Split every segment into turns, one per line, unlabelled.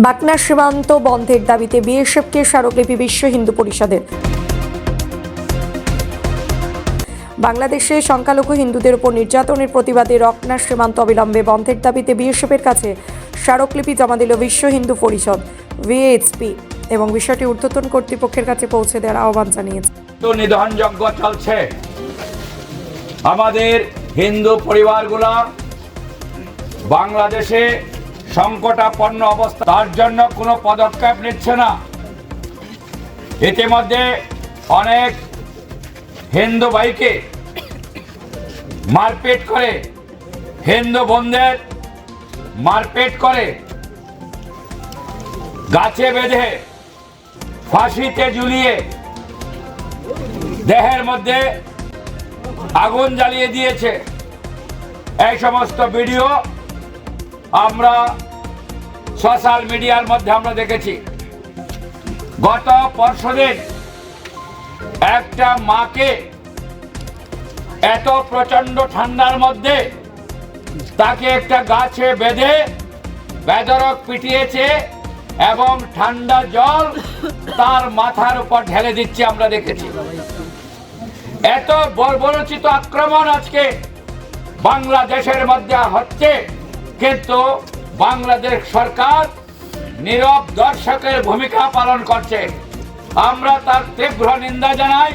বাকনা সীমান্ত বন্ধের দাবিতে বিএসএফকে স্মারকলিপি বিশ্ব হিন্দু পরিষদের। বাংলাদেশে সংখ্যালঘু হিন্দুদের উপর নির্যাতনের প্রতিবাদে রকনা সীমান্ত অবিলম্বে বন্ধের দাবিতে বিএসএফের কাছে স্মারকলিপি জমা দিল বিশ্ব হিন্দু পরিষদ ভিএইচপি এবং বিষয়টি ঊর্ধ্বতন কর্তৃপক্ষের কাছে পৌঁছে দেওয়ার আহ্বান জানিয়েছে।
নিধনযজ্ঞ চলছে, আমাদের হিন্দু পরিবারগুলো বাংলাদেশে সংকটাপন্ন অবস্থা, তার জন্য কোনো পদক্ষেপ নিচ্ছে না। ইতিমধ্যে অনেক হিন্দু ভাইকে মারপিট করে, হিন্দু বোনদের মারপিট করে, গাছে বেঁধে ফাঁসিতে ঝুলিয়ে দেহের মধ্যে আগুন জ্বালিয়ে দিয়েছে। এই সমস্ত ভিডিও আমরা সোশ্যাল মিডিয়ার মধ্যে আমরা দেখেছি। গত পরশুদিন একটা মাকে এত প্রচন্ড ঠান্ডার মধ্যে তাকে একটা গাছে বেঁধে বেধড়ক পিটিয়েছে এবং ঠান্ডা জল তার মাথার উপর ঢেলে দিচ্ছে, আমরা দেখেছি। এত বর্বরোচিত আক্রমণ আজকে বাংলাদেশের মধ্যে হচ্ছে, কিন্তু বাংলাদেশ সরকার নীরব দর্শকের ভূমিকা পালন করছে। আমরা তার তীব্র নিন্দা জানাই,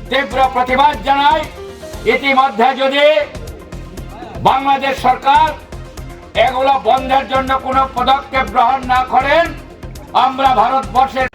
তীব্র প্রতিবাদ জানাই। ইতিমধ্যে যদি বাংলাদেশ সরকার এগুলো বন্ধের জন্য কোনো পদক্ষেপ গ্রহণ না করেন, আমরা ভারতবর্ষের